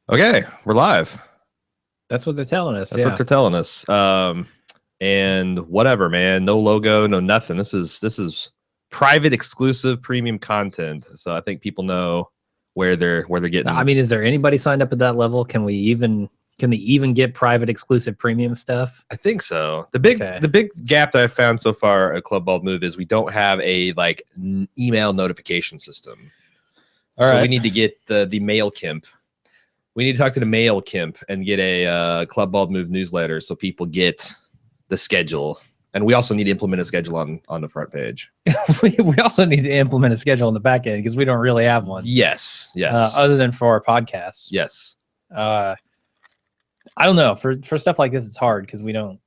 Okay, we're live. That's what they're telling us. That's what they're telling us. And whatever, man. No logo, no nothing. This is private, exclusive, premium content. So I think people know where they're getting. I mean, is there anybody signed up at that level? Can they even get private, exclusive, premium stuff? I think so. The big gap that I've found so far at Club Bald Move is we don't have a email notification system. All right. We need to get the MailChimp. We need to talk to the MailChimp and get a Club Bald Move newsletter so people get the schedule. And we also need to implement a schedule on the front page. we also need to implement a schedule on the back end because we don't really have one. Yes. Other than for our podcasts. Yes. I don't know. For stuff like this, it's hard because we don't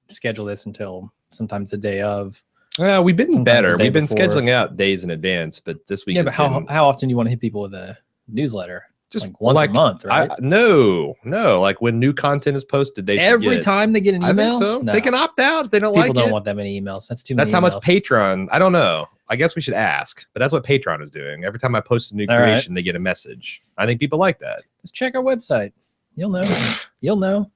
schedule this until sometimes the day of. We've been better. We've been before. scheduling out days in advance, but this week. Yeah, but how often do you want to hit people with a newsletter? Just once a month, right? No. Like when new content is posted, they every time they get an email. I think so. No. They can opt out if they don't like it. People don't want that many emails. That's too many. That's how much Patreon. I don't know. I guess we should ask, but that's what Patreon is doing. Every time I post a new creation, they get a message. I think people like that. Just check our website. You'll know. You'll know.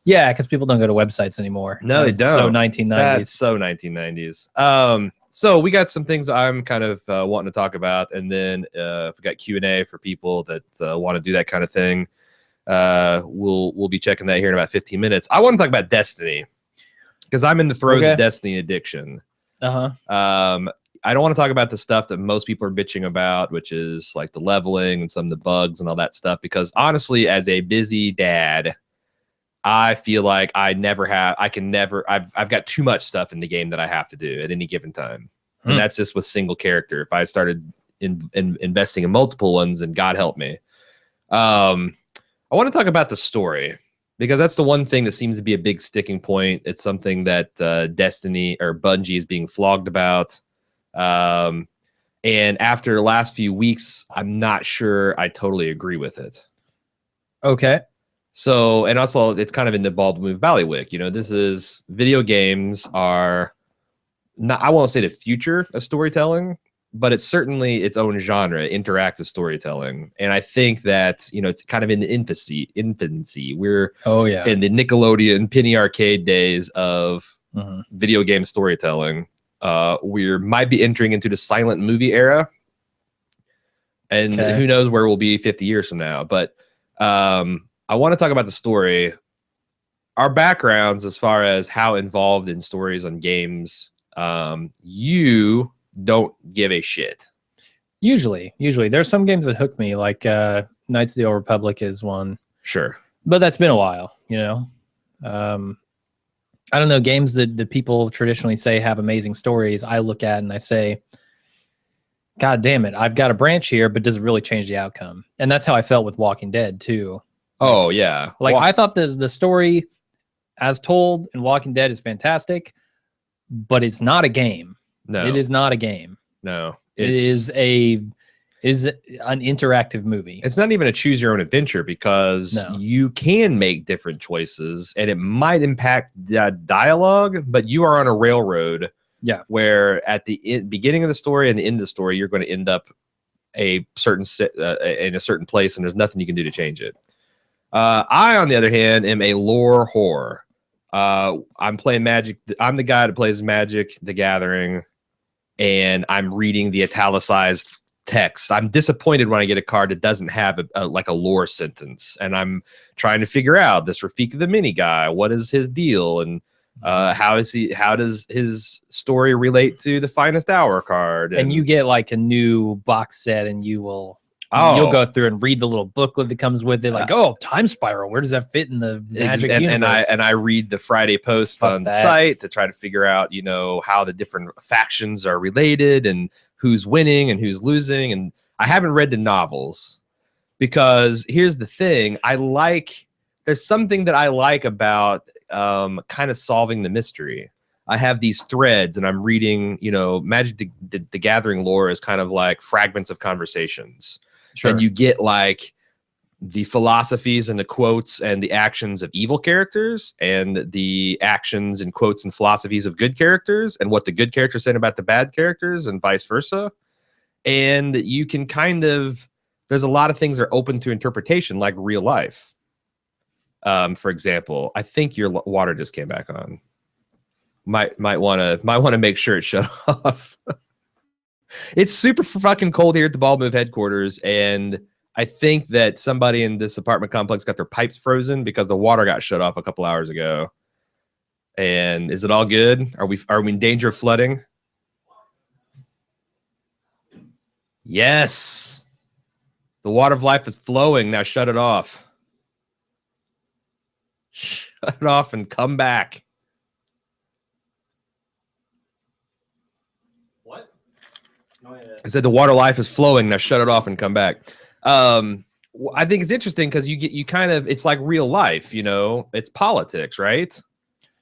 Yeah, because people don't go to websites anymore. No, they don't. So 1990s. That's so 1990s. So we got some things I'm kind of wanting to talk about, and then if we got Q&A for people that want to do that kind of thing, we'll be checking that here in about 15 minutes. I want to talk about Destiny because I'm in the throes of Destiny addiction. I don't want to talk about the stuff that most people are bitching about, which is like the leveling and some of the bugs and all that stuff. Because honestly, as a busy dad, I feel like I've got too much stuff in the game that I have to do at any given time. And that's just with single character. If I started investing in multiple ones, and God help me. I want to talk about the story because that's the one thing that seems to be a big sticking point. It's something that Destiny or Bungie is being flogged about. And after the last few weeks, I'm not sure I totally agree with it. Okay. So, and also it's kind of in the Bald Move Ballywick. You know, this is video games are not, I won't say the future of storytelling, but it's certainly its own genre, interactive storytelling. And I think that, you know, it's kind of in the infancy. We're in the Nickelodeon penny arcade days of video game storytelling. We might be entering into the silent movie era. And who knows where we'll be 50 years from now. But I want to talk about the story, our backgrounds as far as how involved in stories on games. You don't give a shit. Usually there's some games that hook me, like Knights of the Old Republic is one. Sure. But that's been a while, you know. I don't know, games that people traditionally say have amazing stories, I look at and I say, God damn it, I've got a branch here, but does it really change the outcome? And that's how I felt with Walking Dead too. Oh, yeah. Like, I thought the story as told in Walking Dead is fantastic, but it's not a game. No. It is not a game. No. It is an interactive movie. It's not even a choose your own adventure because you can make different choices and it might impact dialogue, but you are on a railroad. Yeah. Where at the beginning of the story and the end of the story, you're going to end up in a certain place and there's nothing you can do to change it. I, on the other hand, am a lore whore. I'm playing Magic. I'm the guy that plays Magic the Gathering, and I'm reading the italicized text. I'm disappointed when I get a card that doesn't have a lore sentence, and I'm trying to figure out this Rafika the Mini guy. What is his deal, and how does his story relate to the Finest Hour card? And you get like a new box set, and you'll go through and read the little booklet that comes with it. Like, Time Spiral, where does that fit in the Magic universe? And I read the Friday post on the site to try to figure out, you know, how the different factions are related and who's winning and who's losing. And I haven't read the novels because here's the thing. There's something that I like about kind of solving the mystery. I have these threads and I'm reading, you know, Magic the Gathering lore is kind of like fragments of conversations. Sure. And you get like the philosophies and the quotes and the actions of evil characters and the actions and quotes and philosophies of good characters and what the good characters said about the bad characters and vice versa. And you can kind of there's a lot of things that are open to interpretation, like real life. For example, I think your water just came back on. Might want to make sure it's shut off. It's super fucking cold here at the Bald Move headquarters, and I think that somebody in this apartment complex got their pipes frozen because the water got shut off a couple hours ago. And is it all good? Are we in danger of flooding? Yes. The water of life is flowing. Now shut it off. Shut it off and come back. What? I said the water life is flowing. Now shut it off and come back. I think it's interesting because you kind of, it's like real life, you know, it's politics, right?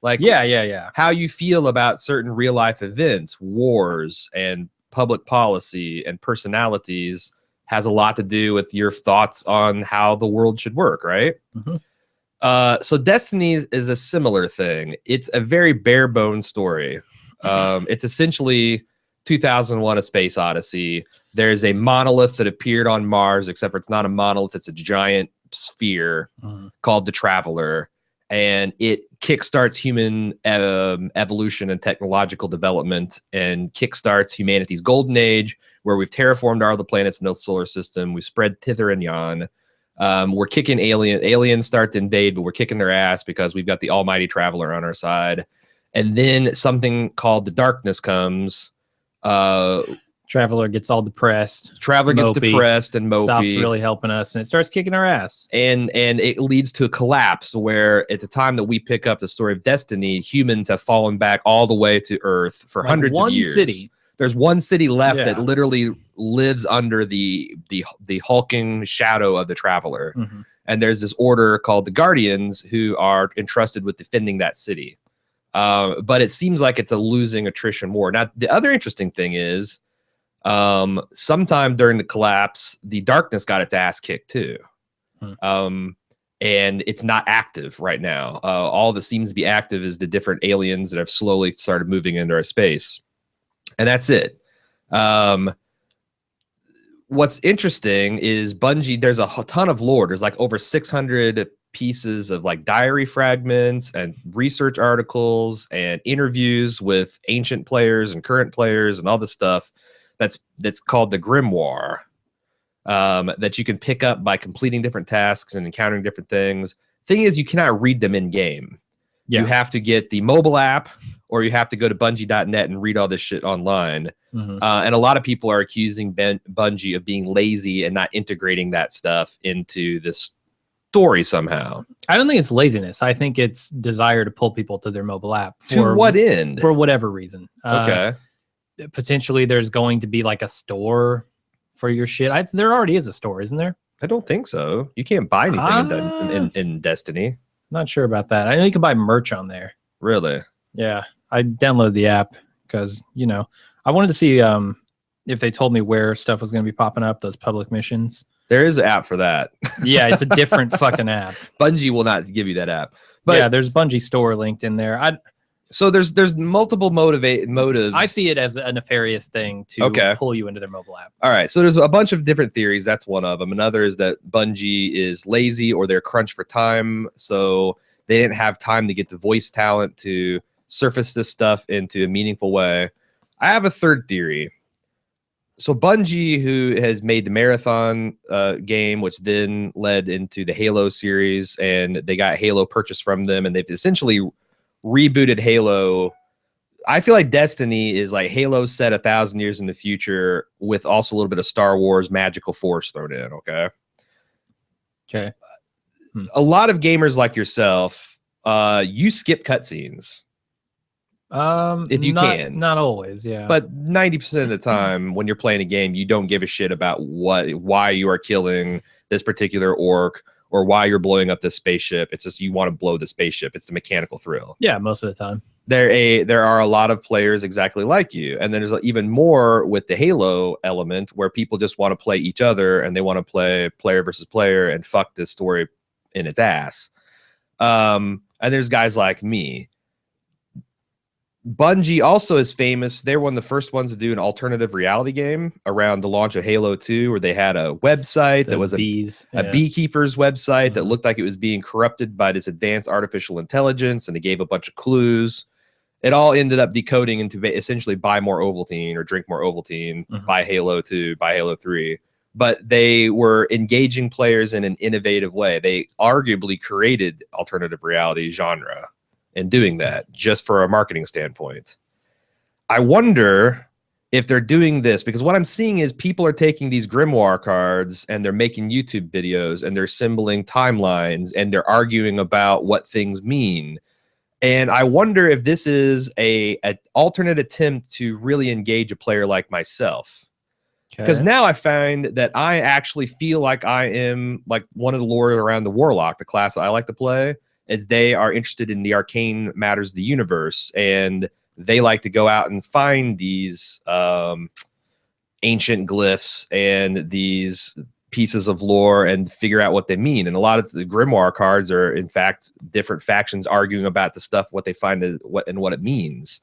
Like, yeah. How you feel about certain real life events, wars, and public policy and personalities has a lot to do with your thoughts on how the world should work, right? Mm-hmm. So Destiny is a similar thing. It's a very bare bones story. It's essentially 2001: A Space Odyssey. There's a monolith that appeared on Mars, except for it's not a monolith. It's a giant sphere called the Traveler. And it kickstarts human evolution and technological development and kickstarts humanity's golden age, where we've terraformed all the planets in the solar system. We've spread thither and yon. We're kicking aliens start to invade, but we're kicking their ass because we've got the almighty Traveler on our side. And then something called the darkness comes. Traveler gets all depressed. Traveler gets depressed and mopey. Stops really helping us, and it starts kicking our ass. And it leads to a collapse where at the time that we pick up the story of Destiny, humans have fallen back all the way to Earth for like hundreds of years. City. There's one city left that literally lives under the hulking shadow of the Traveler. Mm-hmm. And there's this order called the Guardians who are entrusted with defending that city. But it seems like it's a losing attrition war. Now, the other interesting thing is sometime during the collapse, the darkness got its ass kicked too. And it's not active right now. All that seems to be active is the different aliens that have slowly started moving into our space. And that's it. What's interesting is Bungie, there's a ton of lore. There's like over 600 pieces of like diary fragments and research articles and interviews with ancient players and current players and all this stuff that's called the Grimoire, that you can pick up by completing different tasks and encountering different things. Thing is, you cannot read them in game. You have to get the mobile app, or you have to go to Bungie.net and read all this shit online. And a lot of people are accusing Bungie of being lazy and not integrating that stuff into this story somehow. I don't think it's laziness. I think it's desire to pull people to their mobile app. To what end? For whatever reason. Okay. Potentially there's going to be like a store for your shit. There already is a store, isn't there? I don't think so. You can't buy anything in Destiny. Not sure about that. I know you can buy merch on there. Really? Yeah. I downloaded the app because, you know, I wanted to see if they told me where stuff was going to be popping up, those public missions. There is an app for that. Yeah, it's a different fucking app. Bungie will not give you that app. But yeah, there's Bungie store linked in there. So there's multiple motives. I see it as a nefarious thing to pull you into their mobile app. All right. So there's a bunch of different theories. That's one of them. Another is that Bungie is lazy or they're crunched for time. So they didn't have time to get the voice talent to surface this stuff into a meaningful way. I have a third theory. So Bungie, who has made the Marathon game, which then led into the Halo series, and they got Halo purchased from them, and they've essentially rebooted Halo. I feel like Destiny is like Halo set 1,000 years in the future with also a little bit of Star Wars magical force thrown in. Okay. A lot of gamers like yourself, you skip cutscenes. If you can. Not always, yeah. But 90% of the time when you're playing a game, you don't give a shit about why you are killing this particular orc or why you're blowing up this spaceship. It's just you want to blow the spaceship. It's the mechanical thrill. Yeah, most of the time. There are a lot of players exactly like you. And then there's even more with the Halo element where people just want to play each other and they want to play player versus player and fuck this story in its ass. And there's guys like me. Bungie also is famous. They were one of the first ones to do an alternative reality game around the launch of Halo 2, where they had a website that was a beekeeper's website that looked like it was being corrupted by this advanced artificial intelligence, and it gave a bunch of clues. It all ended up decoding into essentially buy more Ovaltine or drink more Ovaltine, buy Halo 2, buy Halo 3. But they were engaging players in an innovative way. They arguably created alternative reality genre in doing that just for a marketing standpoint. I wonder if they're doing this because what I'm seeing is people are taking these grimoire cards and they're making YouTube videos and they're symboling timelines and they're arguing about what things mean. And I wonder if this is an alternate attempt to really engage a player like myself. Because now I find that I actually feel like I am like one of the lore around the Warlock, the class that I like to play, as they are interested in the arcane matters of the universe, and they like to go out and find these ancient glyphs and these pieces of lore and figure out what they mean. And a lot of the grimoire cards are, in fact, different factions arguing about the stuff, what they find is what it means.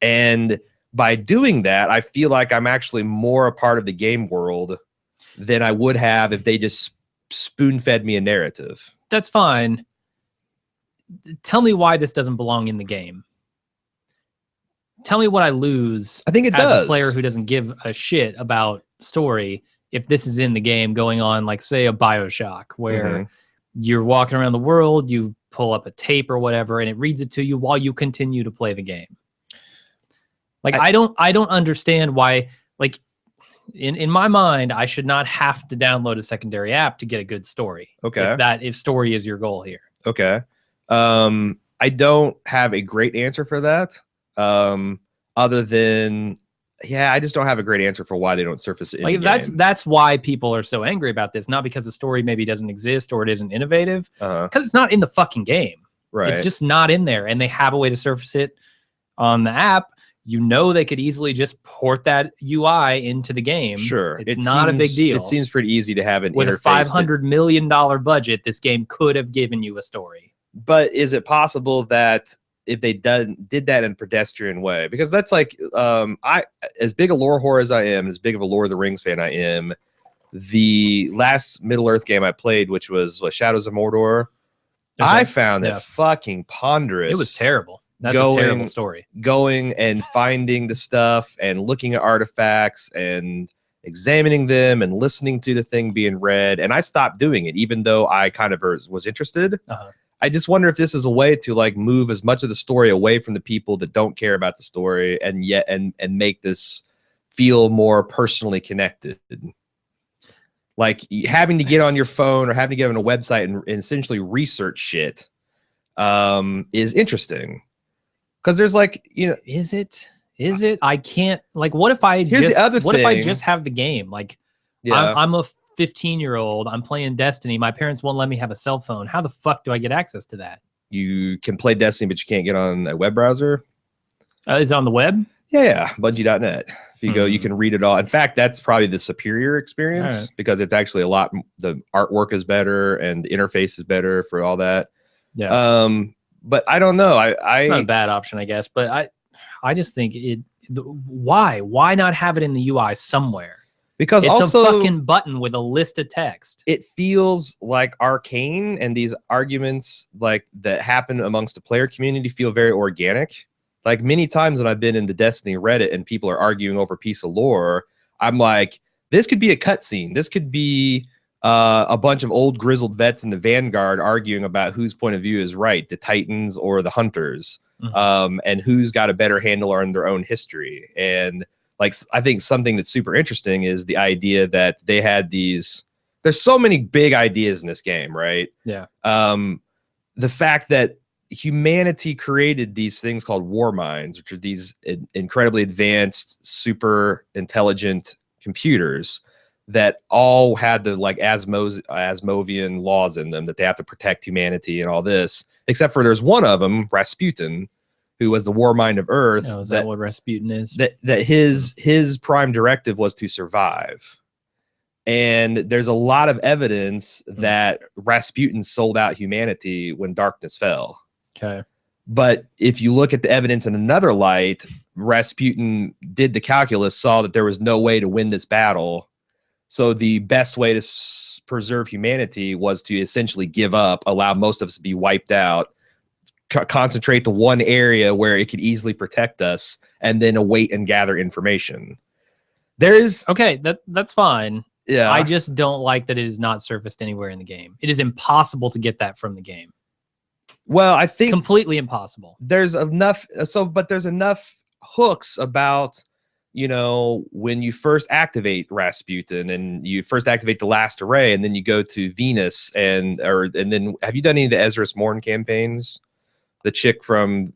And by doing that, I feel like I'm actually more a part of the game world than I would have if they just spoon-fed me a narrative. That's fine. Tell me why this doesn't belong in the game. Tell me what I lose. I think it as does. A player who doesn't give a shit about story if this is in the game going on, like, say, a BioShock, where you're walking around the world, you pull up a tape or whatever, and it reads it to you while you continue to play the game. Like, I don't understand why, like, in my mind, I should not have to download a secondary app to get a good story. Okay. If story is your goal here. Okay. I don't have a great answer for that. Other than, I just don't have a great answer for why they don't surface it in the game. That's why people are so angry about this. Not because the story maybe doesn't exist or it isn't innovative, because it's not in the fucking game. Right. It's just not in there, and they have a way to surface it on the app. You know, they could easily just port that UI into the game. Sure. It's not a big deal. It seems pretty easy to have an with interface. With a $500 million budget, this game could have given you a story. But is it possible that if they did that in a pedestrian way? Because that's like, as big a lore whore as I am, as big of a Lord of the Rings fan I am, the last Middle-earth game I played, which was Shadows of Mordor, I found it fucking ponderous. It was terrible. That's a terrible story. Going and finding the stuff and looking at artifacts and examining them and listening to the thing being read. And I stopped doing it, even though I kind of was interested. I just wonder if this is a way to like move as much of the story away from the people that don't care about the story and yet and make this feel more personally connected. Like having to get on your phone or having to get on a website and essentially research shit is interesting. Because there's like, you know, is it? I can't, like, what if I what if I just have the game? Like, I'm a 15-year-old, I'm playing Destiny, my parents won't let me have a cell phone. How the fuck do I get access to that? You can play Destiny, but you can't get on a web browser. Is it on the web? Yeah, Bungie.net. If you go, you can read it all. In fact, that's probably the superior experience because it's actually the artwork is better and the interface is better for all that. Yeah. But I don't know. It's not a bad option, I guess. But I just think why not have it in the UI somewhere? Because it's also a fucking button with a list of text. It feels like arcane, and these arguments like that happen amongst the player community feel very organic. Like many times when I've been in the Destiny Reddit and people are arguing over a piece of lore, I'm like, this could be a cutscene. This could be a bunch of old grizzled vets in the Vanguard arguing about whose point of view is right, the Titans or the Hunters, and who's got a better handle on their own history. And like, I think something that's super interesting is the idea that they had there's so many big ideas in this game, right? Yeah. The fact that humanity created these things called war minds, which are these incredibly advanced, super intelligent computers that all had the like Asimovian laws in them that they have to protect humanity and all this, except for there's one of them, Rasputin, who was the war mind of Earth. Oh, is that what Rasputin is? That his prime directive was to survive. And there's a lot of evidence that Rasputin sold out humanity when darkness fell. Okay. But if you look at the evidence in another light, Rasputin did the calculus, saw that there was no way to win this battle. So the best way to preserve humanity was to essentially give up, allow most of us to be wiped out, concentrate to one area where it could easily protect us, and then await and gather information. There's okay, that's fine. Yeah. I just don't like that it is not surfaced anywhere in the game. It is impossible to get that from the game. Well, I think completely impossible. There's enough. But there's enough hooks about, you know, when you first activate Rasputin and you first activate the last array, and then you go to Venus, and then have you done any of the Ezra's Morn campaigns? The chick from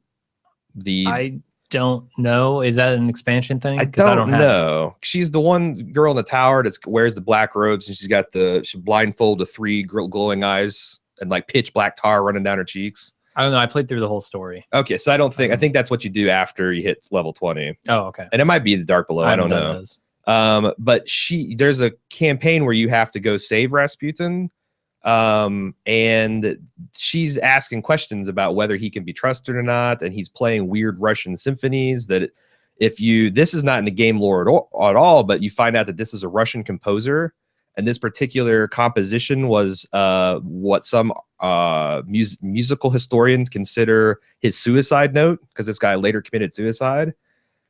the I don't know. Is that an expansion thing? I don't know. She's the one girl in the tower that wears the black robes, and she's got she's blindfolded with 3 glowing eyes and like pitch black tar running down her cheeks. I don't know. I played through the whole story. Okay, so I think that's what you do after you hit level 20. Oh, okay. And it might be the Dark Below. I don't know. Those. But there's a campaign where you have to go save Rasputin. And she's asking questions about whether he can be trusted or not, and he's playing weird Russian symphonies that this is not in the game lore at all, but you find out that this is a Russian composer, and this particular composition was what some musical historians consider his suicide note, because this guy later committed suicide.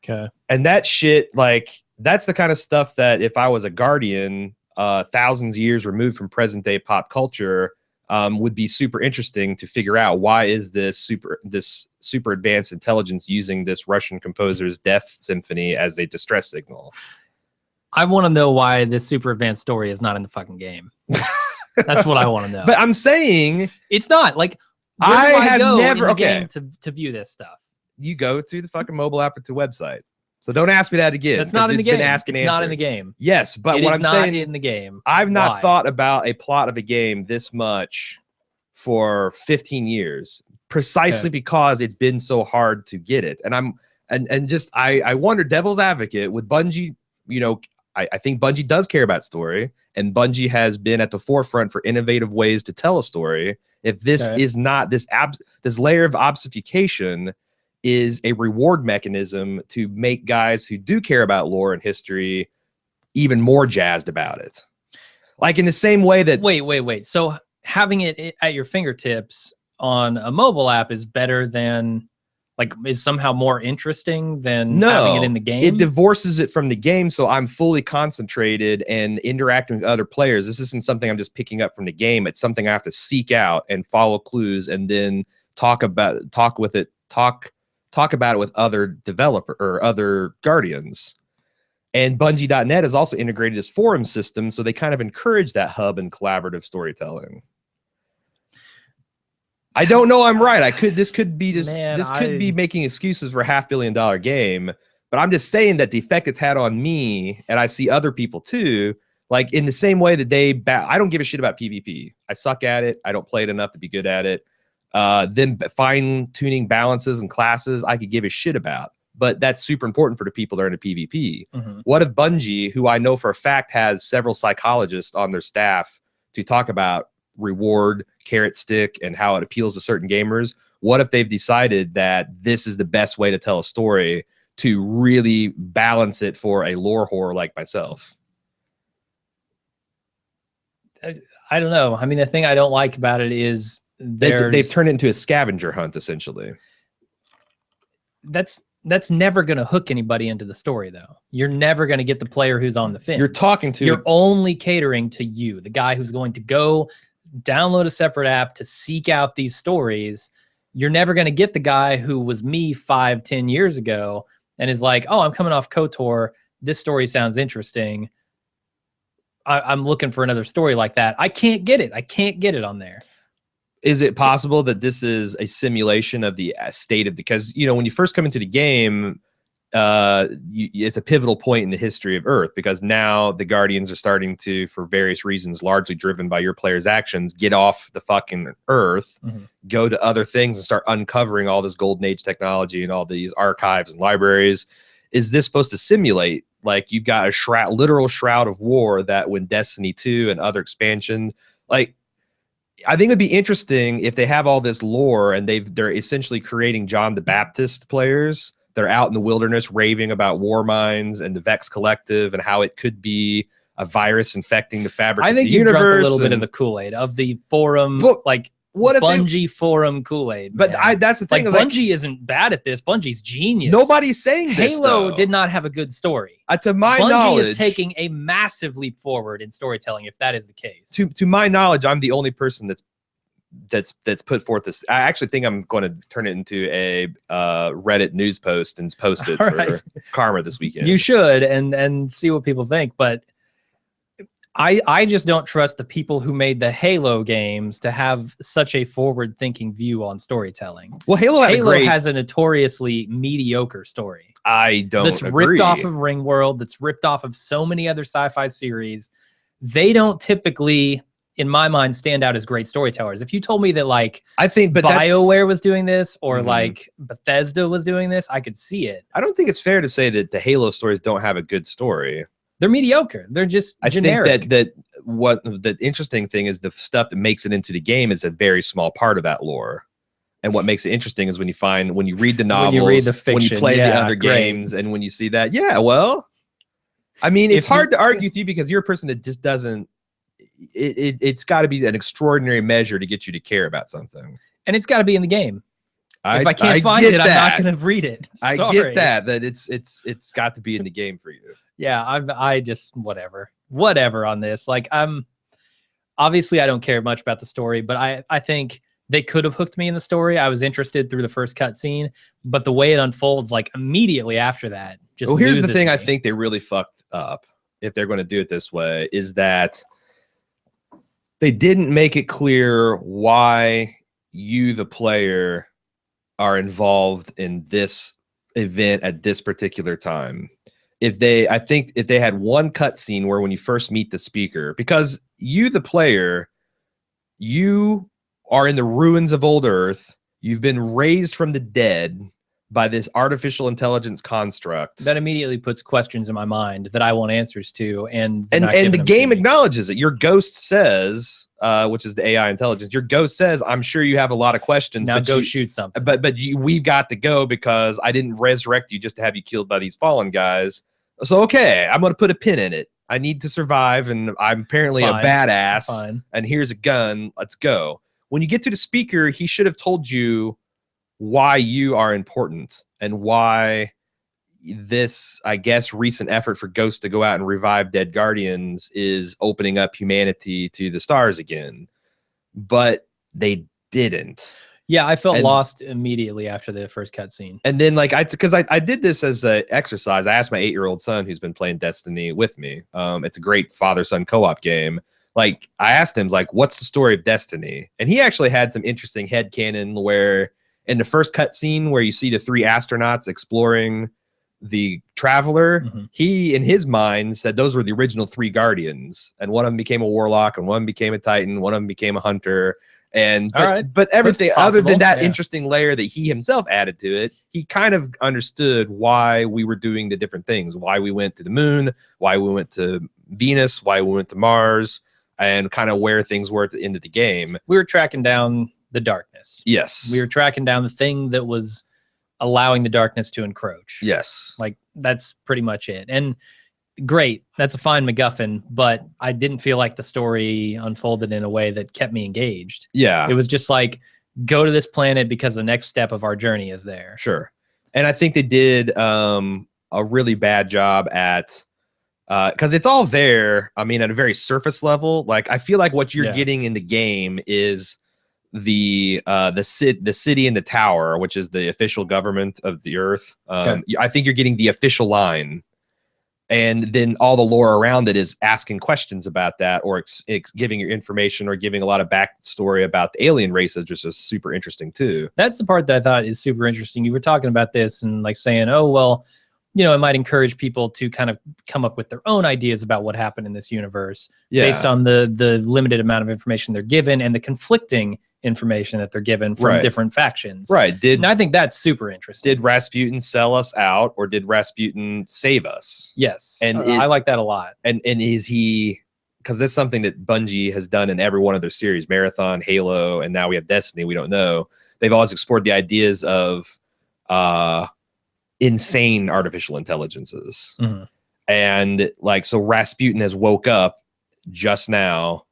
Okay. And that shit, like, that's the kind of stuff that if I was a Guardian, thousands of years removed from present day pop culture, would be super interesting to figure out why is this super advanced intelligence using this Russian composer's death symphony as a distress signal. I want to know why this super advanced story is not in the fucking game. That's what I want to know. But I'm saying it's not. Like, I have never game to view this stuff. You go to the fucking mobile app or to website. So don't ask me that again. That's not in the game. It's not in the game. Yes, but what I'm saying, in the game. I've not thought about a plot of a game this much for 15 years, precisely because it's been so hard to get it. And I wonder, devil's advocate with Bungie. You know, I think Bungie does care about story, and Bungie has been at the forefront for innovative ways to tell a story. If this is not this layer of obfuscation is a reward mechanism to make guys who do care about lore and history even more jazzed about it. Like in the same way that... Wait. So having it at your fingertips on a mobile app is better than... Like, is somehow more interesting than having it in the game? It divorces it from the game, so I'm fully concentrated and interacting with other players. This isn't something I'm just picking up from the game. It's something I have to seek out and follow clues and then talk about it with other developer or other Guardians. And Bungie.net has also integrated this forum system, so they kind of encourage that hub and collaborative storytelling. I don't know. I'm right. This could be making excuses for a $500 million game, but I'm just saying that the effect it's had on me, and I see other people too, like in the same way that I don't give a shit about PvP. I suck at it. I don't play it enough to be good at it. Then fine-tuning balances and classes I could give a shit about, but that's super important for the people that are into PvP. Mm-hmm. What if Bungie, who I know for a fact has several psychologists on their staff to talk about reward, carrot stick, and how it appeals to certain gamers, what if they've decided that this is the best way to tell a story to really balance it for a lore whore like myself? I don't know. I mean, the thing I don't like about it is they've turned it into a scavenger hunt, essentially. That's never going to hook anybody into the story, though. You're never going to get the player who's on the fence. You're only catering to you, the guy who's going to go download a separate app to seek out these stories. You're never going to get the guy who was me 5-10 years ago and is like, oh, I'm coming off KOTOR. This story sounds interesting. I'm looking for another story like that. I can't get it. I can't get it on there. Is it possible that this is a simulation of the state of because, you know, when you first come into the game, it's a pivotal point in the history of Earth, because now the Guardians are starting to, for various reasons, largely driven by your players' actions, get off the fucking Earth, go to other things and start uncovering all this golden age technology and all these archives and libraries. Is this supposed to simulate, like, you've got a literal shroud of war that when Destiny 2 and other expansions, like, I think it'd be interesting if they have all this lore and they're essentially creating John the Baptist players. They're out in the wilderness raving about war mines and the Vex Collective and how it could be a virus infecting the fabric of the universe. I think you've drunk a little bit of the Kool-Aid of the forum, like Bungie forum Kool-Aid. But that's the thing. Like, Bungie isn't bad at this. Bungie's genius. Nobody's saying this. Halo did not have a good story. To my knowledge, Bungie is taking a massive leap forward in storytelling. If that is the case, to my knowledge, I'm the only person that's put forth this. I actually think I'm going to turn it into a Reddit news post and post it for Karma this weekend. You should and see what people think, but. I just don't trust the people who made the Halo games to have such a forward-thinking view on storytelling. Well, Halo has a notoriously mediocre story. I don't That's agree. Ripped off of Ringworld, that's ripped off of so many other sci-fi series. They don't typically, in my mind, stand out as great storytellers. If you told me that, like, BioWare was doing this or like Bethesda was doing this, I could see it. I don't think it's fair to say that the Halo stories don't have a good story. They're mediocre. They're just generic. I think what the interesting thing is the stuff that makes it into the game is a very small part of that lore. And what makes it interesting is when you read the novels, when you read the fiction, when you play the other games, and when you see that, well, I mean, it's hard to argue with you because you're a person that just doesn't, it's got to be an extraordinary measure to get you to care about something. And it's got to be in the game. If I can't find it, I'm not going to read it. Sorry. I get that it's got to be in the game for you. Yeah, I just whatever on this. Like, obviously I don't care much about the story, but I think they could have hooked me in the story. I was interested through the first cutscene, but the way it unfolds, like immediately after that, just here's the thing. I think they really fucked up if they're going to do it this way is that they didn't make it clear why you, the player, are involved in this event at this particular time. I think if they had one cutscene where when you first meet the speaker, because you, the player, you are in the ruins of old Earth, you've been raised from the dead by this artificial intelligence construct. That immediately puts questions in my mind that I want answers to, and the game acknowledges it. Your ghost says, which is the AI intelligence, your ghost says, "I'm sure you have a lot of questions. Now go shoot something." But we've got to go because I didn't resurrect you just to have you killed by these fallen guys. So okay, I'm going to put a pin in it. I need to survive, and I'm apparently a badass. And here's a gun. Let's go. When you get to the speaker, he should have told you why you are important and why this, I guess, recent effort for Ghost to go out and revive dead Guardians is opening up humanity to the stars again. But they didn't. Yeah, I felt lost immediately after the first cutscene. And then, like, because I did this as an exercise. I asked my 8-year-old son, who's been playing Destiny with me. It's a great father-son co-op game. Like, I asked him, like, what's the story of Destiny? And he actually had some interesting headcanon where in the first cutscene where you see the 3 astronauts exploring the Traveler, he, in his mind, said those were the original 3 Guardians. And one of them became a Warlock, and one became a Titan, one of them became a Hunter. And but everything other than that interesting layer that he himself added to it, he kind of understood why we were doing the different things, why we went to the moon, why we went to Venus, why we went to Mars, and kind of where things were at the end of the game. We were tracking down the darkness. Yes. We were tracking down the thing that was allowing the darkness to encroach. Yes. Like, that's pretty much it. And great, that's a fine MacGuffin, but I didn't feel like the story unfolded in a way that kept me engaged. Yeah. It was just like, go to this planet because the next step of our journey is there. Sure. And I think they did a really bad job at because it's all there. I mean, at a very surface level. Like, I feel like what you're getting in the game is the city and the tower, which is the official government of the Earth. I think you're getting the official line. And then all the lore around it is asking questions about that, or giving your information, or giving a lot of backstory about the alien races, which is super interesting too. That's the part that I thought is super interesting. You were talking about this and like saying, oh, well, you know, it might encourage people to kind of come up with their own ideas about what happened in this universe based on the limited amount of information they're given and the conflicting information that they're given from different factions. Right. And I think that's super interesting. Did Rasputin sell us out, or did Rasputin save us? Yes. And I like that a lot. And is he, because this is something that Bungie has done in every one of their series, Marathon, Halo, and now we have Destiny. We don't know. They've always explored the ideas of insane artificial intelligences. Mm-hmm. And like, so Rasputin has woke up just now,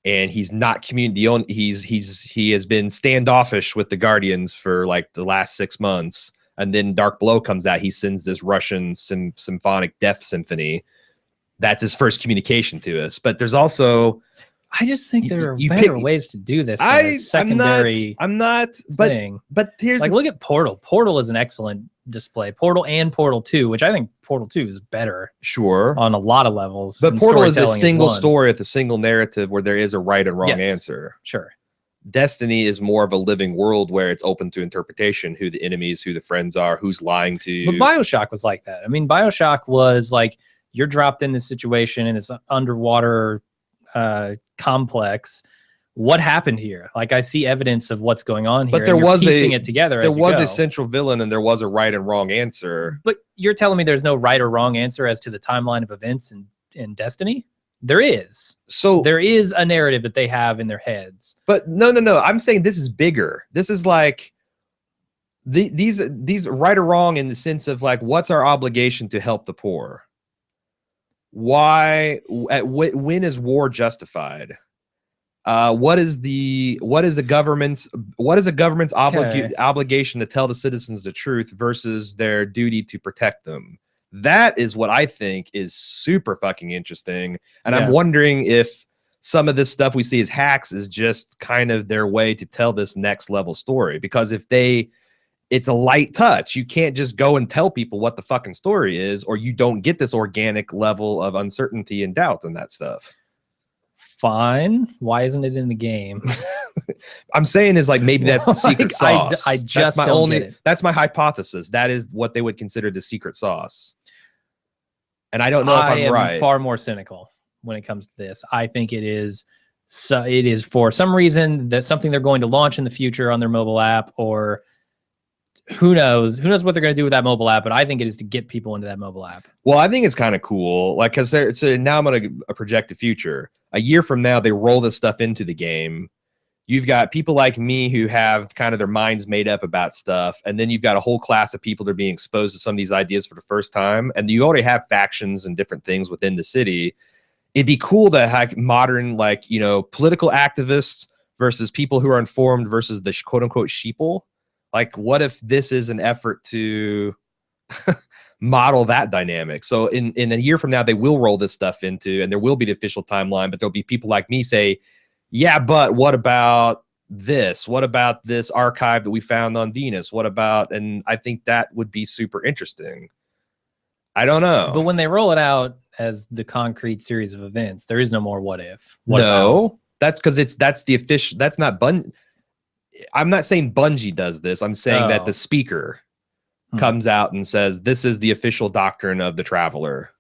and he's not community. He has been standoffish with the Guardians for like the last 6 months. And then Dark Blow comes out. He sends this Russian symphonic death symphony. That's his first communication to us. But there's also, I just think there are better ways to do this. I'm not. Thing. But here's like, look at Portal. Portal is an excellent display. Portal and Portal 2, which I think Portal 2 is better. Sure. On a lot of levels. But Portal is a single story with a single narrative where there is a right and wrong answer. Sure. Destiny is more of a living world where it's open to interpretation, who the enemies, who the friends are, who's lying to you. But BioShock was like that. I mean, BioShock was like, you're dropped in this situation in this underwater complex. What happened here? Like, I see evidence of what's going on here. But there was piecing it together. There was a central villain, and there was a right and wrong answer. But you're telling me there's no right or wrong answer as to the timeline of events in Destiny? There is. So there is a narrative that they have in their heads. But no. I'm saying this is bigger. This is like these right or wrong in the sense of like, what's our obligation to help the poor? Why? When is war justified? What is a government's obligation to tell the citizens the truth versus their duty to protect them? That is what I think is super fucking interesting. And I'm wondering if some of this stuff we see as hacks is just kind of their way to tell this next level story. Because it's a light touch. You can't just go and tell people what the fucking story is, or you don't get this organic level of uncertainty and doubt and that stuff. Fine. Why isn't it in the game? I'm saying is like, maybe that's the secret sauce. I just don't get it. That's my hypothesis. That is what they would consider the secret sauce. And I don't know if I'm right. I am far more cynical when it comes to this. I think it is for some reason that something they're going to launch in the future on their mobile app, or who knows what they're going to do with that mobile app. But I think it is to get people into that mobile app. Well, I think it's kind of cool. Like, because so now I'm going to project the future. A year from now, they roll this stuff into the game. You've got people like me who have kind of their minds made up about stuff. And then you've got a whole class of people that are being exposed to some of these ideas for the first time. And you already have factions and different things within the city. It'd be cool to have modern, like, you know, political activists versus people who are informed versus the quote unquote sheeple. Like, what if this is an effort to model that dynamic? So in a year from now, they will roll this stuff into, and there will be the official timeline, but there'll be people like me say, yeah, but what about this? What about this archive that we found on Venus? What about, and I think that would be super interesting. I don't know. But when they roll it out as the concrete series of events, there is no more what if. That's because that's the official, that's not I'm not saying Bungie does this. I'm saying that the speaker comes out and says, this is the official doctrine of the Traveler.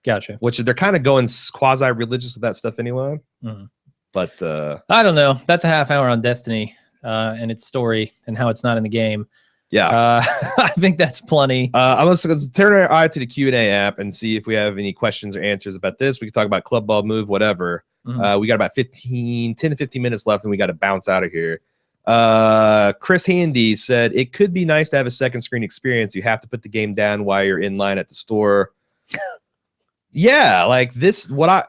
Gotcha. Which they're kind of going quasi-religious with that stuff anyway. Mm-hmm. But I don't know. That's a half hour on Destiny and its story and how it's not in the game. Yeah. I think that's plenty. I'm going to turn our eye to the Q&A app and see if we have any questions or answers about this. We can talk about Club Ball Move, whatever. Mm-hmm. We got about 10 to 15 minutes left, and we got to bounce out of here. Chris Handy said, it could be nice to have a second screen experience. You have to put the game down while you're in line at the store. Yeah, like this, what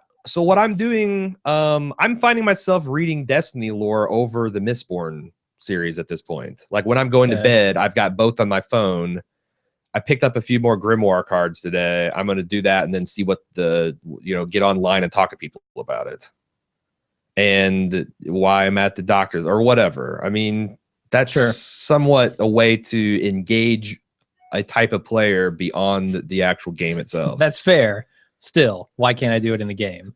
I'm doing, I'm finding myself reading Destiny lore over the Mistborn series at this point. Like when I'm going to bed, I've got both on my phone. I picked up a few more Grimoire cards today. I'm going to do that and then see what get online and talk to people about it. And why I'm at the doctor's or whatever. I mean, that's somewhat a way to engage a type of player beyond the actual game itself. That's fair. Still, why can't I do it in the game?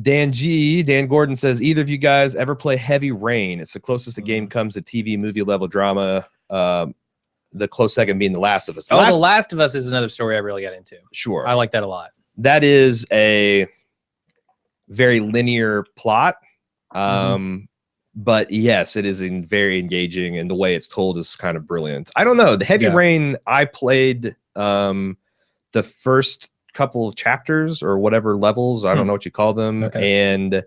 Dan Gordon says, either of you guys ever play Heavy Rain? It's the closest the game comes to TV movie level drama. The close second being The Last of Us. The Last of Us is another story I really got into. Sure. I like that a lot. That is a very linear plot. But yes, it is very engaging, and the way it's told is kind of brilliant. I don't know. The Heavy Rain, I played the first couple of chapters or whatever levels. I don't know what you call them. Okay. And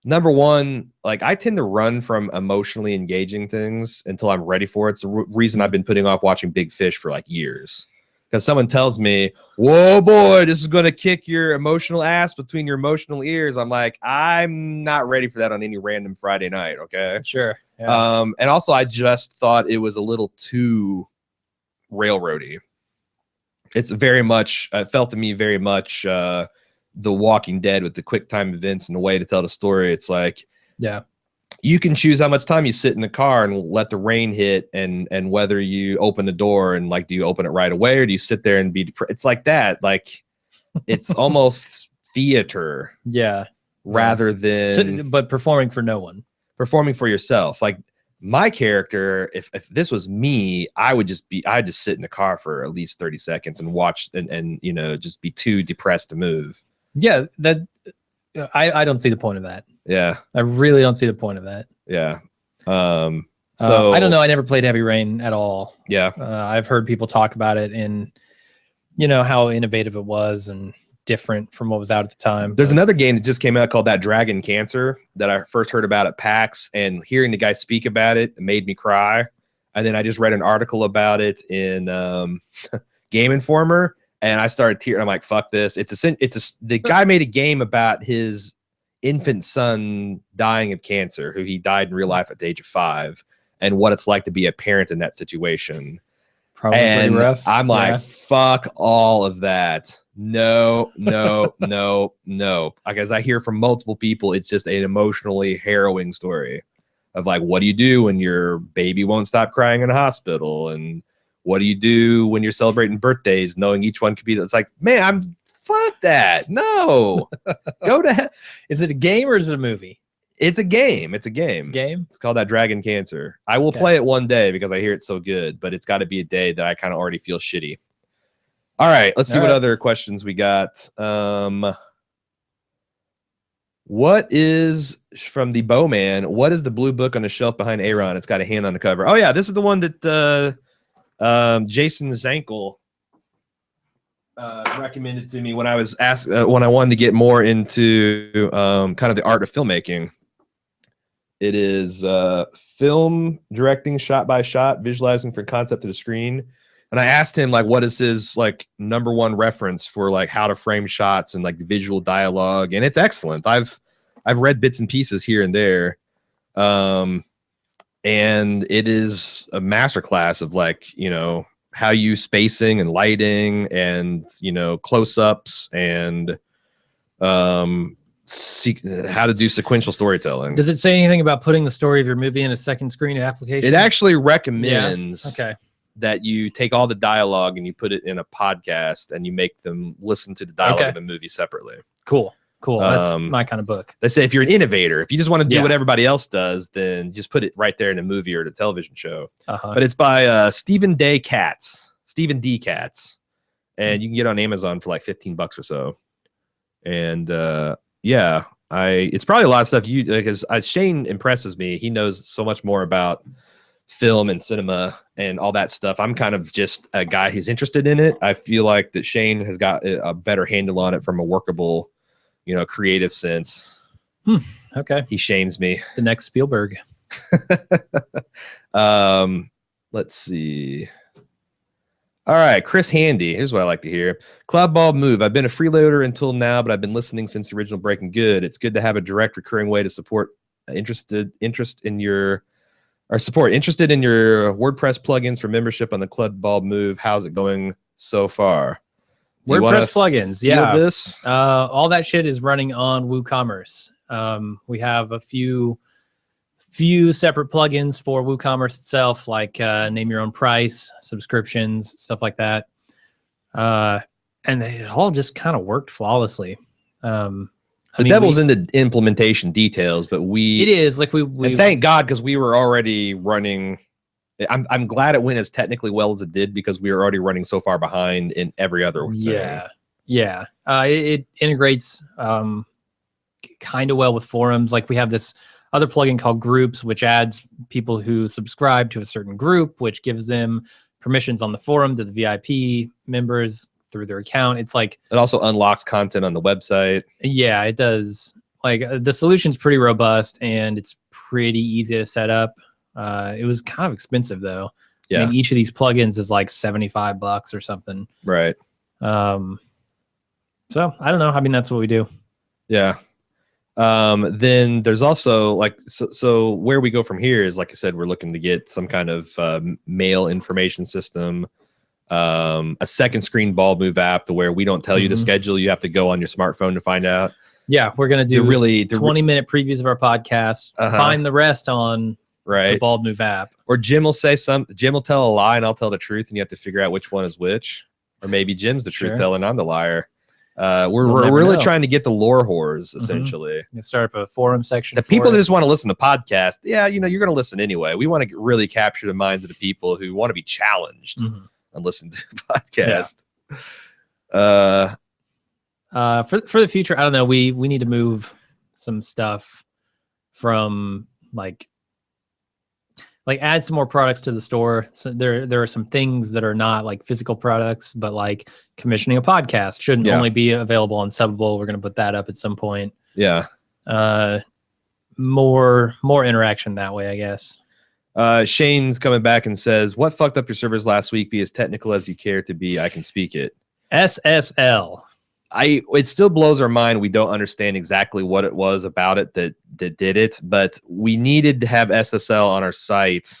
number one, like I tend to run from emotionally engaging things until I'm ready for it. It's the reason I've been putting off watching Big Fish for like years. Because someone tells me, whoa, boy, this is going to kick your emotional ass between your emotional ears. I'm like, I'm not ready for that on any random Friday night. Okay. Sure. Yeah. And also, I just thought it was a little too railroady. It's very much, it felt to me very much The Walking Dead with the quick time events and the way to tell the story. It's like, yeah, you can choose how much time you sit in the car and let the rain hit, and whether you open the door and like, do you open it right away or do you sit there and be it's like that. Like it's almost theater. Yeah. Rather than but performing for no one. Performing for yourself. Like my character, if this was me, I'd just sit in the car for at least 30 seconds and watch and you know, just be too depressed to move. Yeah, that I don't see the point of that. Yeah. I really don't see the point of that. Yeah. So I don't know. I never played Heavy Rain at all. Yeah. I've heard people talk about it and you know how innovative it was and different from what was out at the time. There's another game that just came out called That Dragon Cancer that I first heard about at PAX, and hearing the guy speak about it made me cry. And then I just read an article about it in Game Informer, and I started tearing. I'm like, fuck this. The guy made a game about his infant son dying of cancer, who he died in real life at the age of 5, and what it's like to be a parent in that situation. Probably pretty rough. I'm like, fuck all of that. No. Like, as I hear from multiple people, it's just an emotionally harrowing story of like, what do you do when your baby won't stop crying in a hospital? And what do you do when you're celebrating birthdays, knowing each one could be, it's like, man, fuck that. No, go to hell. Is it a game or is it a movie? It's a game. It's a game. It's a game. It's called That Dragon Cancer. I will play it one day because I hear it's so good, but it's got to be a day that I kind of already feel shitty. All right, let's see what other questions we got. What is from the Bowman? What is the blue book on the shelf behind Aaron? It's got a hand on the cover. Oh yeah, this is the one that Jason Zankel recommended to me when I was asked when I wanted to get more into kind of the art of filmmaking. It is film directing, shot by shot, visualizing from concept to the screen. And I asked him, like, what is his like #1 reference for like how to frame shots and like visual dialogue, and it's excellent. I've read bits and pieces here and there, and it is a masterclass of like, you know, how you use spacing and lighting and, you know, close-ups and how to do sequential storytelling. Does it say anything about putting the story of your movie in a second screen application? It actually recommends okay. that you take all the dialogue and you put it in a podcast and you make them listen to the dialogue of the movie separately. Cool. That's my kind of book. They say if you're an innovator, if you just want to do what everybody else does, then just put it right there in a movie or a television show. But it's by Stephen D. Katz, and you can get it on Amazon for like $15 or so. And yeah, it's probably a lot of stuff you, because Shane impresses me. He knows so much more about film and cinema and all that stuff. I'm kind of just a guy who's interested in it. I feel like that Shane has got a better handle on it from a workable, you know, creative sense. Okay. He shames me. The next Spielberg. Let's see. All right, Chris Handy. Here's what I like to hear. Cloud Ball Move. I've been a freeloader until now, but I've been listening since the original Breaking Good. It's good to have a direct recurring way to support interested in your WordPress plugins for membership on the Cloud Ball Move. How's it going so far? WordPress plugins, this? All that shit is running on WooCommerce. We have a few separate plugins for WooCommerce itself, like name your own price, subscriptions, stuff like that. And it all just kind of worked flawlessly. The devil's in the implementation details, but it is like we and thank God, because we were already running. I'm glad it went as technically well as it did, because we were already running so far behind in every other thing. Yeah. It integrates kind of well with forums. Like we have this other plugin called Groups, which adds people who subscribe to a certain group, which gives them permissions on the forum to the VIP members through their account. It's like it also unlocks content on the website. Yeah, it does. Like the solution's pretty robust and it's pretty easy to set up. It was kind of expensive though. Yeah. I mean, each of these plugins is like $75 or something. Right. So I don't know. I mean, that's what we do. Yeah. Then there's also like, so where we go from here is, like I said, we're looking to get some kind of mail information system, a second screen ball move app to where we don't tell you the schedule. You have to go on your smartphone to find out. Yeah. We're going to do 20-minute previews of our podcast, find the rest on the Bald Move app. Or Jim will say Jim will tell a lie and I'll tell the truth, and you have to figure out which one is which. Or maybe Jim's the truth teller and I'm the liar. We're really trying to get the lore whores, essentially. You start up a forum section. The people that just want to listen to podcasts, yeah, you know, you're going to listen anyway. We want to really capture the minds of the people who want to be challenged and listen to the podcast. Yeah. For the future, I don't know. We need to move some stuff from like add some more products to the store. So there are some things that are not like physical products, but like commissioning a podcast shouldn't only be available on Subbable. We're going to put that up at some point. Yeah. More interaction that way, I guess. Shane's coming back and says, "What fucked up your servers last week? Be as technical as you care to be. I can speak it." SSL. It still blows our mind. We don't understand exactly what it was about it that did it, but we needed to have SSL on our site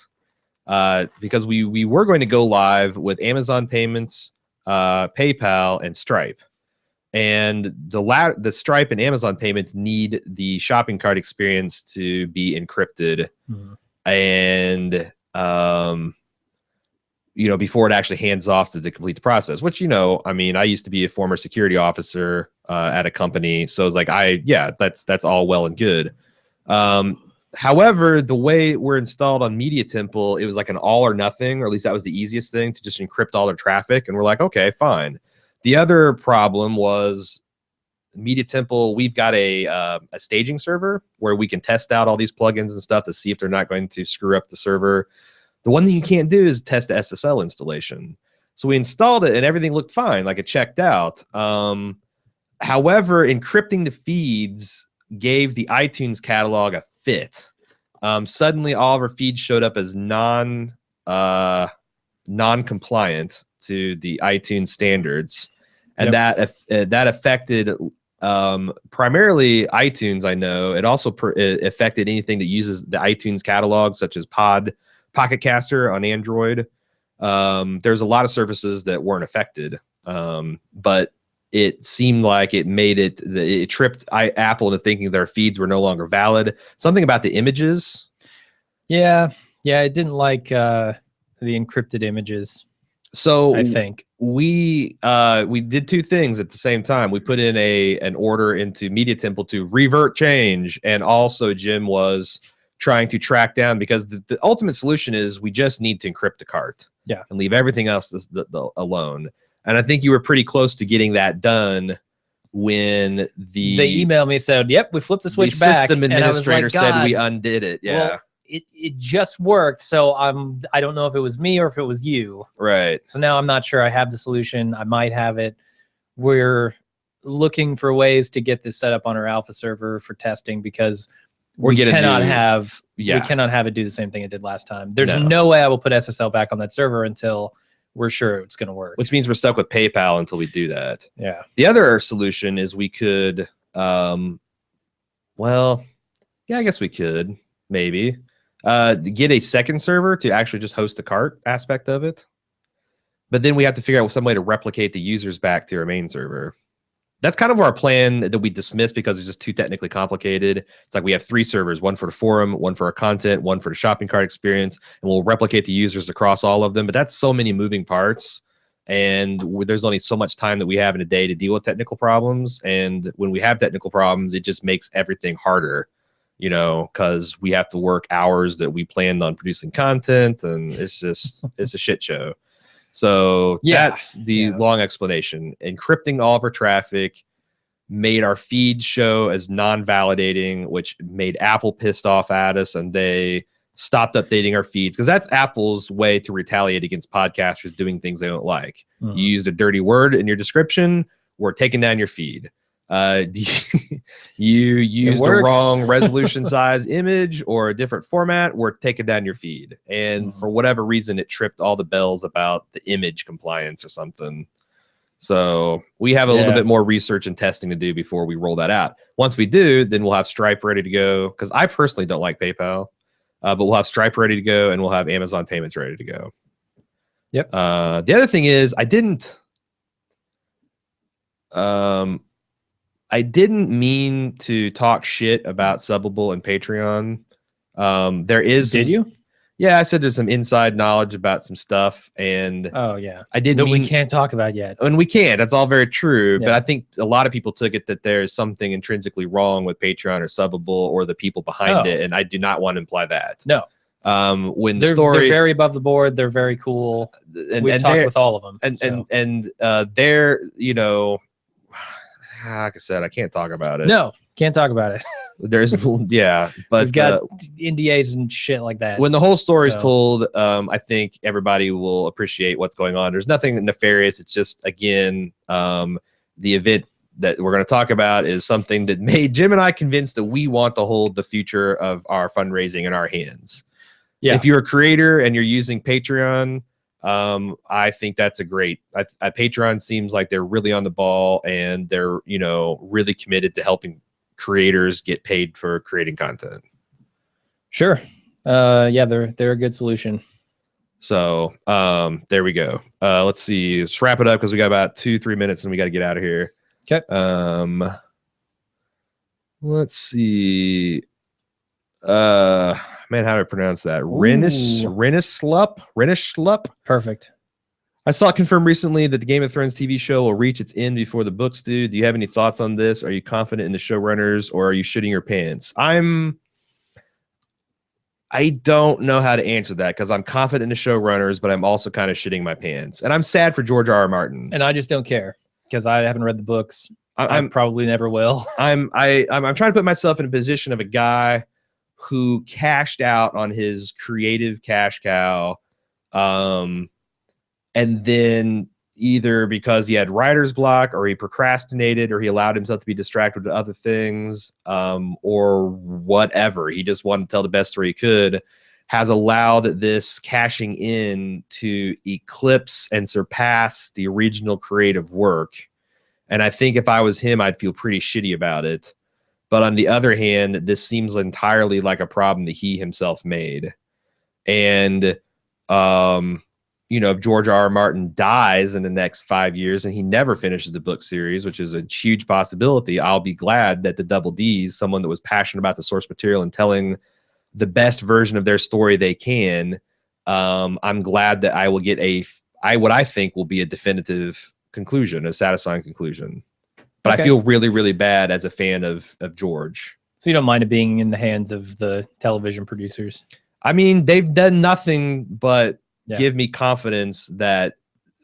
because we were going to go live with Amazon payments, PayPal, and Stripe. And the Stripe and Amazon payments need the shopping cart experience to be encrypted, and you know, before it actually hands off to complete the process, which, you know, I mean, I used to be a former security officer at a company. So it's like, that's all well and good. However, the way we're installed on Media Temple, it was like an all or nothing, or at least that was the easiest thing, to just encrypt all their traffic. And we're like, okay, fine. The other problem was Media Temple, we've got a staging server where we can test out all these plugins and stuff to see if they're not going to screw up the server. The one thing you can't do is test the SSL installation. So we installed it and everything looked fine, like it checked out. However, encrypting the feeds gave the iTunes catalog a fit. Suddenly all of our feeds showed up as non-compliant to the iTunes standards. And that affected primarily iTunes, I know. It also affected anything that uses the iTunes catalog, such as Pocket Caster on Android. There's a lot of services that weren't affected, but it seemed like it tripped Apple into thinking their feeds were no longer valid. Something about the images. Yeah, it didn't like the encrypted images. So I think we did two things at the same time. We put in an order into Media Temple to revert change, and also Jim was trying to track down, because the ultimate solution is we just need to encrypt the cart and leave everything else alone. And I think you were pretty close to getting that done when they emailed me and said, "Yep, we flipped the switch back." The system administrator administrator said we undid it. Yeah. Well, it just worked. So I don't know if it was me or if it was you. Right. So now I'm not sure I have the solution. I might have it. We're looking for ways to get this set up on our alpha server for testing, because we cannot have it do the same thing it did last time. There's no way I will put SSL back on that server until we're sure it's going to work. Which means we're stuck with PayPal until we do that. Yeah. The other solution is we could, I guess we could maybe get a second server to actually just host the cart aspect of it. But then we have to figure out some way to replicate the users back to our main server. That's kind of our plan that we dismissed because it's just too technically complicated. It's like we have 3 servers, one for the forum, one for our content, one for the shopping cart experience, and we'll replicate the users across all of them. But that's so many moving parts, and there's only so much time that we have in a day to deal with technical problems. And when we have technical problems, it just makes everything harder, you know, because we have to work hours that we planned on producing content, and it's a shit show. So that's the long explanation. Encrypting all of our traffic made our feed show as non-validating, which made Apple pissed off at us, and they stopped updating our feeds, because that's Apple's way to retaliate against podcasters doing things they don't like. You used a dirty word in your description, we're taking down your feed. You used a wrong resolution size image or a different format, we're taking down your feed. And for whatever reason, it tripped all the bells about the image compliance or something. So we have a little bit more research and testing to do before we roll that out. Once we do, then we'll have Stripe ready to go, because I personally don't like PayPal. But we'll have Stripe ready to go, and we'll have Amazon payments ready to go. Yep. The other thing is, I didn't mean to talk shit about Subbable and Patreon. There is. Did you? Yeah, I said there's some inside knowledge about some stuff, and oh yeah, I didn't. That we can't talk about yet, and we can't. That's all very true. Yeah. But I think a lot of people took it that there's something intrinsically wrong with Patreon or Subbable or the people behind it, and I do not want to imply that. No. When the story, they're very above the board. They're very cool. We've talked with all of them, and they're, you know, like I said, I can't talk about it. No, can't talk about it. There's but we've got NDAs and shit like that. When the whole story is told, I think everybody will appreciate what's going on. There's nothing nefarious. It's just, again, the event that we're going to talk about is something that made Jim and I convinced that we want to hold the future of our fundraising in our hands. Yeah. If you're a creator and you're using Patreon, I think that's a great. Patreon seems like they're really on the ball, and they're, you know, really committed to helping creators get paid for creating content. Sure. Yeah, they're a good solution. So there we go. Let's see. Let's wrap it up, because we got about 2-3 minutes and we got to get out of here. Okay. Let's see. Man, how do I pronounce that? Renishlup. Perfect. I saw it confirmed recently that the Game of Thrones TV show will reach its end before the books do. Do you have any thoughts on this? Are you confident in the showrunners, or are you shitting your pants? I don't know how to answer that, because I'm confident in the showrunners, but I'm also kind of shitting my pants. And I'm sad for George R.R. Martin. And I just don't care, because I haven't read the books. I probably never will. I'm trying to put myself in a position of a guy who cashed out on his creative cash cow. And then either because he had writer's block, or he procrastinated, or he allowed himself to be distracted with other things, or whatever, he just wanted to tell the best story he could, has allowed this cashing in to eclipse and surpass the original creative work. And I think if I was him, I'd feel pretty shitty about it. But on the other hand, this seems entirely like a problem that he himself made. And, you know, if George R.R. Martin dies in the next 5 years and he never finishes the book series, which is a huge possibility, I'll be glad that the Double D's, someone that was passionate about the source material and telling the best version of their story they can, I'm glad that I will get what I think will be a definitive conclusion, a satisfying conclusion. But okay. I feel really, really bad as a fan of George. So you don't mind it being in the hands of the television producers? I mean, they've done nothing but give me confidence that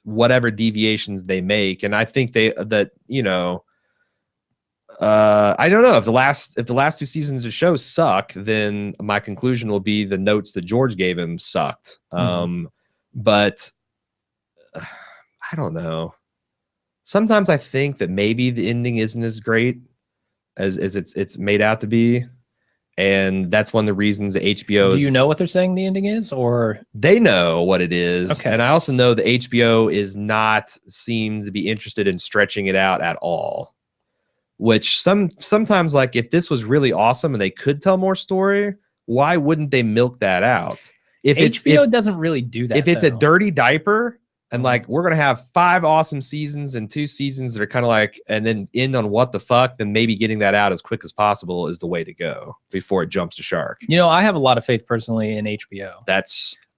whatever deviations they make, and I think I don't know, if the last 2 seasons of the show suck, then my conclusion will be the notes that George gave him sucked. But I don't know. Sometimes I think that maybe the ending isn't as great as it's made out to be. And that's one of the reasons that HBO. Do you know what they're saying the ending is, or they know what it is? Okay. And I also know that HBO is not seems to be interested in stretching it out at all. Which sometimes, like, if this was really awesome and they could tell more story, why wouldn't they milk that out? If HBO doesn't really do that. If it's a dirty diaper, and like, we're going to have 5 awesome seasons and 2 seasons that are kind of like, and then end on what the fuck, then maybe getting that out as quick as possible is the way to go before it jumps to shark. You know, I have a lot of faith personally in HBO.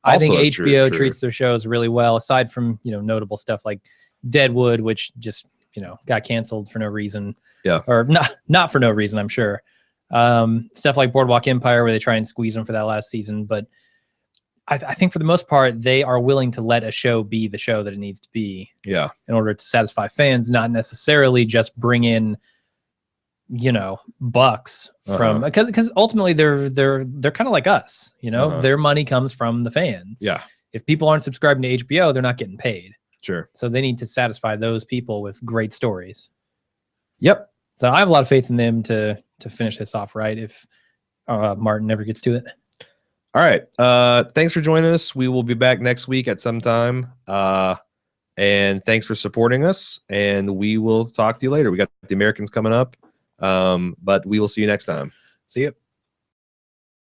I think HBO treats their shows really well, aside from, you know, notable stuff like Deadwood, which just, you know, got canceled for no reason. Yeah. Or not for no reason, I'm sure. Stuff like Boardwalk Empire, where they try and squeeze them for that last season. But I think for the most part, they are willing to let a show be the show that it needs to be. Yeah. In order to satisfy fans, not necessarily just bring in, you know, bucks from, because ultimately they're kind of like us, you know, their money comes from the fans. Yeah. If people aren't subscribing to HBO, they're not getting paid. Sure. So they need to satisfy those people with great stories. Yep. So I have a lot of faith in them to finish this off right if Martin never gets to it. All right. Thanks for joining us. We will be back next week at some time. And thanks for supporting us. And we will talk to you later. We got the Americans coming up. But we will see you next time. See you.